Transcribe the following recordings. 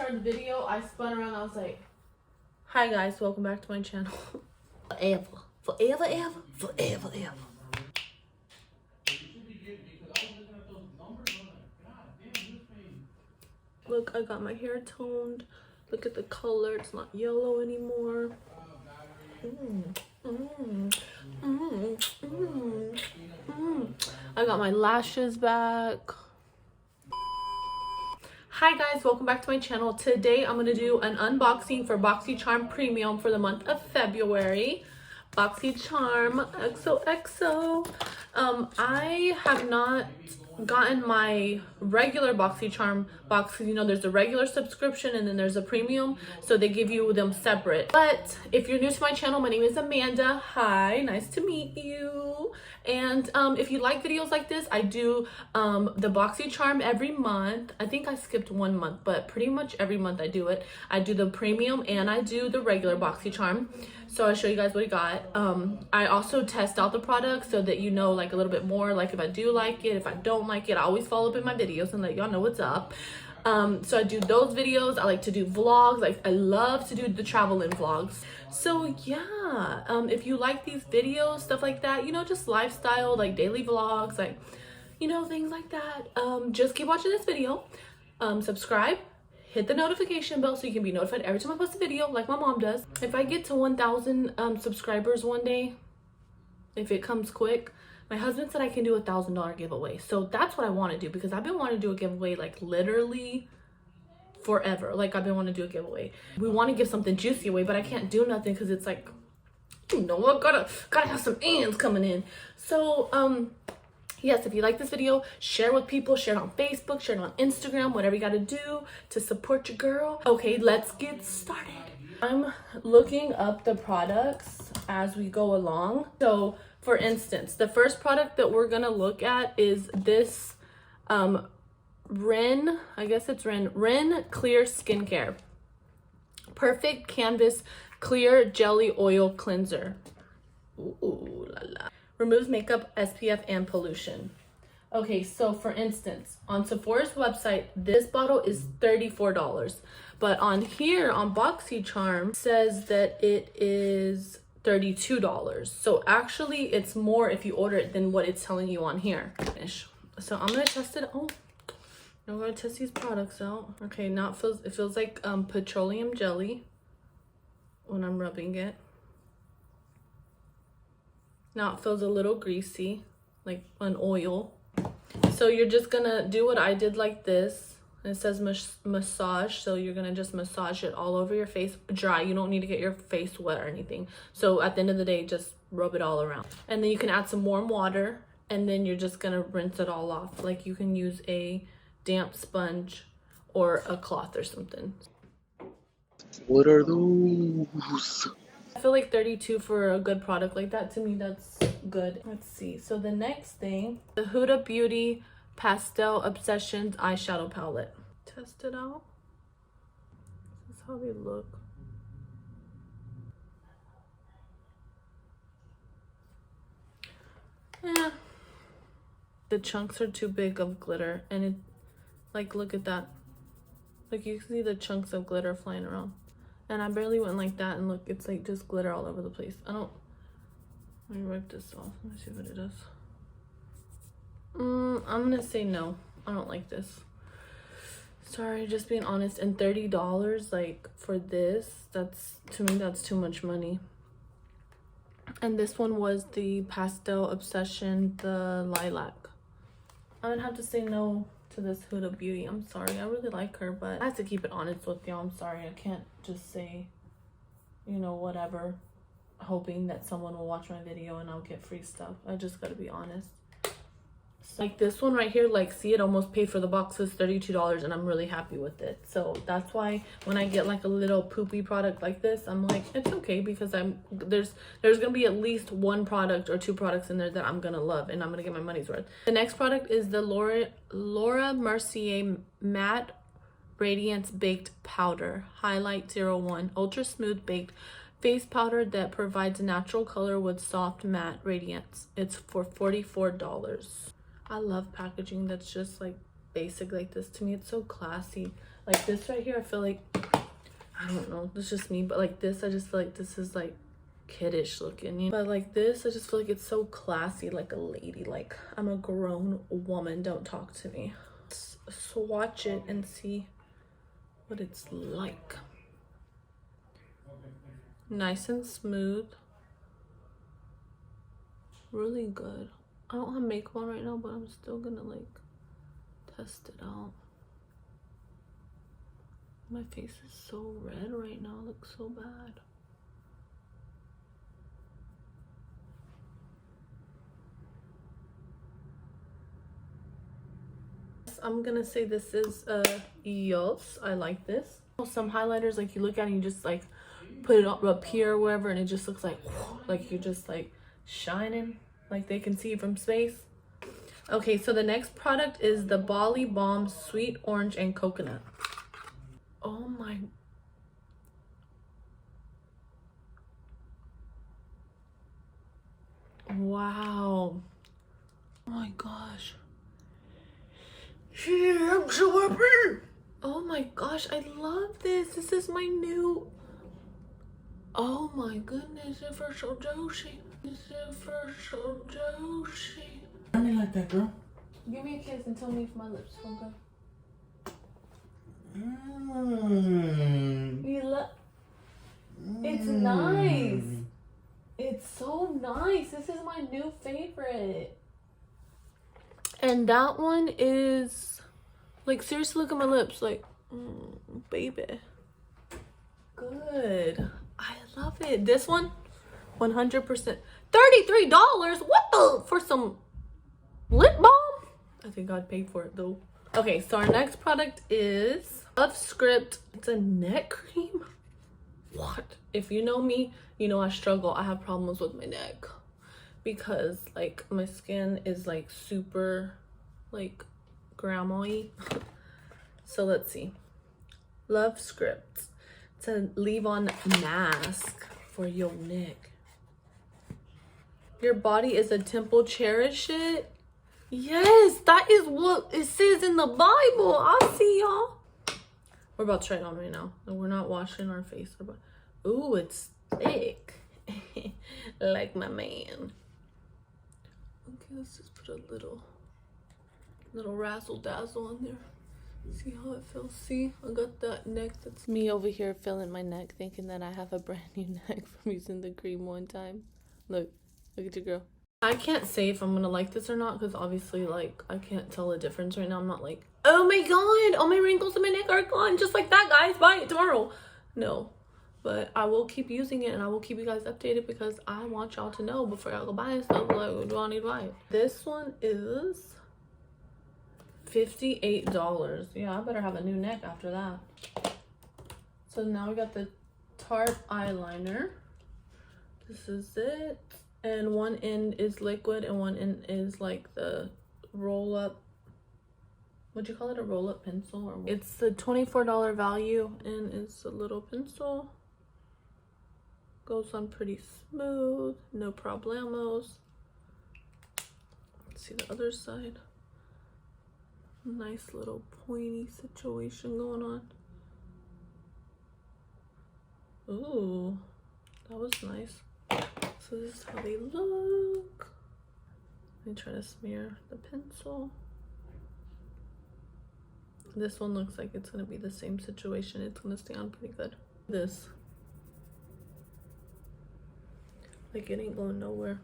Started the video, I spun around, I was like, hi guys, welcome back to my channel. Forever. Look, I got my hair toned. Look at the color, it's not yellow anymore. I got my lashes back. Hi guys, welcome back to my channel. Today I'm gonna do an unboxing for Boxycharm Premium for the month of February. Boxycharm XOXO. I have not gotten my regular Boxycharm box. You know, there's a regular subscription and then there's a premium, so they give you them separate. But if you're new to my channel, my name is Amanda. Hi, nice to meet you. And if you like videos like this, I do the Boxycharm every month. I think I skipped 1 month, but pretty much every month I do it. I do the premium and I do the regular Boxycharm. So I'll show you guys what I got. I also test out the products so that you know like a little bit more, like if I do like it, if I don't like it. I always follow up in my videos and let y'all know what's up. So I do those videos. I like to do vlogs. Like I love to do the traveling vlogs. So yeah, if you like these videos, stuff like that, you know, just lifestyle, like daily vlogs, like, you know, things like that, just keep watching this video. Subscribe, hit the notification bell so you can be notified every time I post a video, like my mom does. If I get to 1,000 subscribers one day, if it comes quick, my husband said I can do $1,000 giveaway. So that's what I want to do, because I've been wanting to do a giveaway like literally forever. Like I've been wanting to do a giveaway. We want to give something juicy away, but I can't do nothing because it's like, you know, I gotta have some ends coming in. So yes, if you like this video, share with people, share it on Facebook, share it on Instagram, whatever you gotta do to support your girl. Okay, let's get started. I'm looking up the products as we go along. So for instance, the first product that we're gonna look at is this Ren Clear Skincare Perfect Canvas Clear Jelly Oil Cleanser. Ooh la la. Removes makeup, SPF, and pollution. Okay, so for instance, on Sephora's website, this bottle is $34. But on here, on Boxycharm, says that it is $32. So actually, it's more if you order it than what it's telling you on here. So I'm gonna test it. Oh, I'm gonna test these products out. Okay, now it feels like petroleum jelly when I'm rubbing it. Now it feels a little greasy, like an oil. So you're just gonna do what I did, like this. It says massage, so you're gonna just massage it all over your face, dry. You don't need to get your face wet or anything. So at the end of the day, just rub it all around. And then you can add some warm water, and then you're just gonna rinse it all off. Like you can use a damp sponge or a cloth or something. What are those? I feel like 32 for a good product like that. To me, that's good. Let's see. So the next thing, the Huda Beauty Pastel Obsessions eyeshadow palette. Test it out. This is how they look. Yeah. The chunks are too big of glitter, and it, like, look at that. Like you can see the chunks of glitter flying around. And I barely went like that, and look, it's like just glitter all over the place. Let me wipe this off. Let me see what it does. I'm gonna say no. I don't like this. Sorry, just being honest. And $30, like, for this, to me, that's too much money. And this one was the Pastel Obsession, the lilac. I'm gonna have to say no to this Huda Beauty. I'm sorry, I really like her, but I have to keep it honest with y'all. I'm sorry, I can't just say, you know, whatever, hoping that someone will watch my video and I'll get free stuff. I just gotta be honest. So, like this one right here, like, see, it almost paid for the box. It's $32 and I'm really happy with it. So that's why when I get like a little poopy product like this, I'm like, it's okay, because there's gonna be at least one product or two products in there that I'm gonna love and I'm gonna get my money's worth. The next product is the Laura Mercier Matte Radiance Baked Powder Highlight 01 Ultra Smooth Baked Face Powder that provides natural color with soft matte radiance. It's for $44. I love packaging that's just like basic like this. To me, it's so classy. Like this right here, I feel like, I don't know, it's just me, but like this, I just feel like this is like kiddish looking, you know? But like this, I just feel like it's so classy, like a lady. Like, I'm a grown woman, don't talk to me. Let's swatch it and see what it's like. Nice and smooth. Really good. I don't have makeup on right now, but I'm still gonna like test it out. My face is so red right now, it looks so bad. I'm gonna say this is EOS. I like this. Some highlighters, like you look at it and you just like put it up here or wherever, and it just looks like you're just like shining, like they can see you from space. Okay, so the next product is the Bali Balm Sweet Orange and Coconut. Oh my. Wow. Oh my gosh. Yeah, I'm so happy. Oh my gosh, I love this. This is my new. Oh my goodness, it feels so juicy. It feels so juicy. I mean like that, girl. Give me a kiss and tell me if my lips feel good. You love. It's nice. It's so nice. This is my new favorite. And that one is like, seriously, look at my lips. Like, baby. Good. I love it. This one, 100%. $33. What the? For some lip balm? I think I'd pay for it though. Okay, so our next product is of Script. It's a neck cream. What? If you know me, you know I struggle. I have problems with my neck because like my skin is like super like grandma-y. So let's see. Love Script. It's a leave-on mask for your neck. Your body is a temple, cherish it. Yes, that is what it says in the Bible. I see y'all. We're about to try it on right now. And we're not washing our face. Ooh, it's thick. Like my man. Okay, let's just put a little razzle dazzle on there. See how it feels. See, I got that neck. That's me over here feeling my neck, thinking that I have a brand new neck from using the cream one time. Look at your girl. I can't say if I'm gonna like this or not because obviously like I can't tell the difference right now. I'm not like, oh my god, all my wrinkles in my neck are gone just like that, guys, buy it tomorrow. No, but I will keep using it and I will keep you guys updated because I want y'all to know before y'all go buy stuff. Like, do I need to buy it? This one is $58. Yeah, I better have a new neck after that. So now we got the Tarte eyeliner. This is it. And one end is liquid and one end is like the roll up. What'd you call it? A roll up pencil? Or it's the $24 value and it's a little pencil. Goes on pretty smooth, no problemos. Let's see the other side. Nice little pointy situation going on. Ooh, that was nice. So this is how they look. Let me try to smear the pencil. This one looks like it's gonna be the same situation. It's gonna stay on pretty good. This, like, it ain't going nowhere.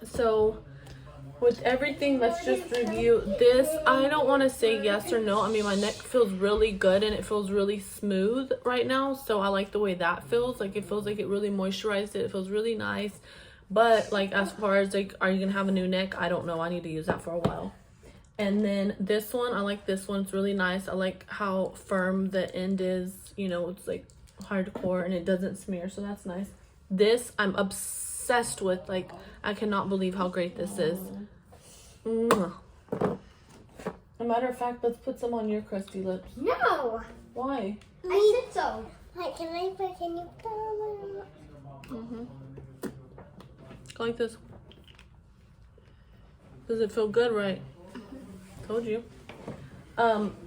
So with everything, let's just review this. I don't want to say yes or no. I mean, my neck feels really good and it feels really smooth right now, so I like the way that feels. Like, it feels like it really moisturized it. It feels really nice. But like, as far as like, are you gonna have a new neck? I don't know. I need to use that for a while. And then this one, I like this one. It's really nice. I like how firm the end is. You know, it's like hardcore and it doesn't smear, so that's nice. This I'm obsessed with. Like, I cannot believe how great this is. Mwah. A matter of fact, let's put some on your crusty lips. No. Why? I said so. Like, can you put Go like this. Does it feel good, right? Told you.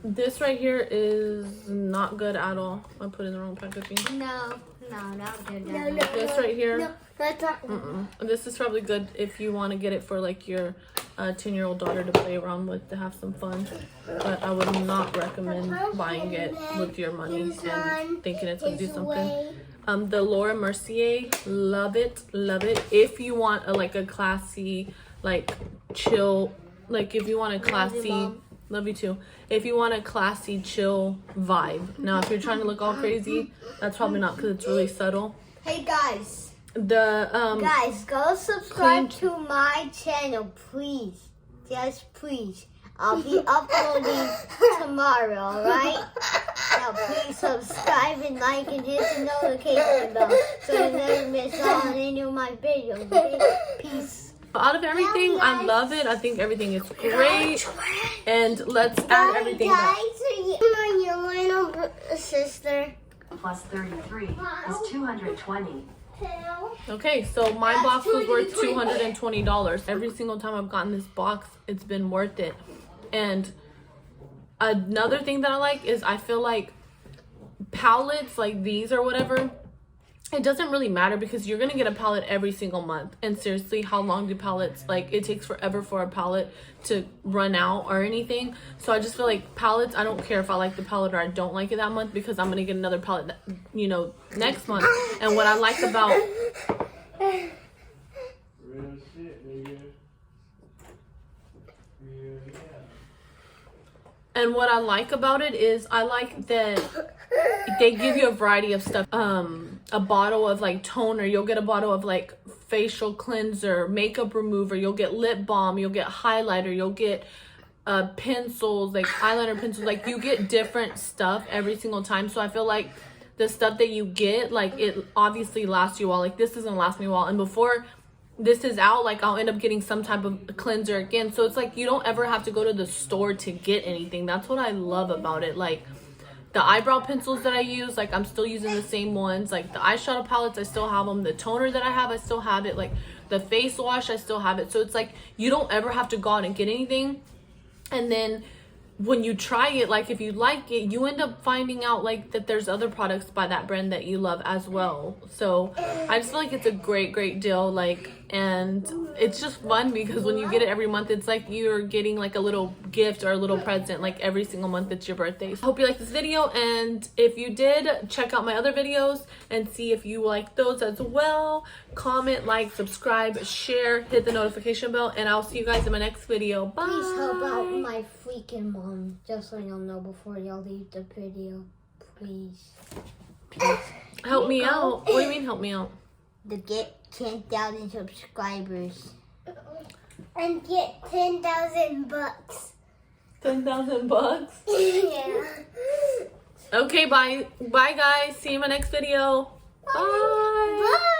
This right here is not good at all. I put it in the wrong packaging. No, not good. No. This right here. No, that's not. This is probably good if you want to get it for like your 10-year-old daughter to play around with to have some fun. But I would not recommend buying it with your money and thinking it's going to do something. The Laura Mercier, love it. If you want like a classy, like chill, like if you want a classy, love you too. If you want a classy, chill vibe. Now, if you're trying to look all crazy, that's probably not because it's really subtle. Hey guys. Guys, go subscribe to my channel, please. Just please. I'll be uploading tomorrow, alright? Now please subscribe and like and hit the notification bell so you never miss out on any of my videos. Okay? Peace. Out of everything, I love it. I think everything is great. And let's add everything up. Guys, are you my little sister? Plus 33 is 220. Okay, so my box was worth $220. Every single time I've gotten this box, it's been worth it. And another thing that I like is I feel like palettes like these or whatever, it doesn't really matter because you're gonna get a palette every single month. And seriously, how long do palettes, like it takes forever for a palette to run out or anything. So I just feel like palettes, I don't care if I like the palette or I don't like it that month because I'm gonna get another palette, you know, next month. And what I like about it is I like that they give you a variety of stuff. A bottle of like toner, you'll get a bottle of like facial cleanser, makeup remover, you'll get lip balm, you'll get highlighter, you'll get pencils, like eyeliner pencils, like you get different stuff every single time. So I feel like the stuff that you get, like it obviously lasts you a while. Like this doesn't last me a while, and before this is out, like I'll end up getting some type of cleanser again. So it's like you don't ever have to go to the store to get anything. That's what I love about it. Like the eyebrow pencils that I use, like I'm still using the same ones. Like the eyeshadow palettes, I still have them. The toner that I have, I still have it. Like the face wash, I still have it. So it's like you don't ever have to go out and get anything. And then when you try it, like if you like it, you end up finding out like that there's other products by that brand that you love as well. So I just feel like it's a great deal. Like, and it's just fun because when you get it every month, it's like you're getting like a little gift or a little present like every single month it's your birthday. So I hope you like this video, and if you did, check out my other videos and see if you like those as well. Comment, like, subscribe, share, hit the notification bell, and I'll see you guys in my next video. Bye. Please help out my freaking mom, just so y'all know before y'all leave the video. Please. Help me out. What do you mean help me out? To get 10,000 subscribers. And get 10,000 bucks. 10,000 bucks? Yeah. Okay, bye. Bye, guys. See you in my next video. Bye. Bye.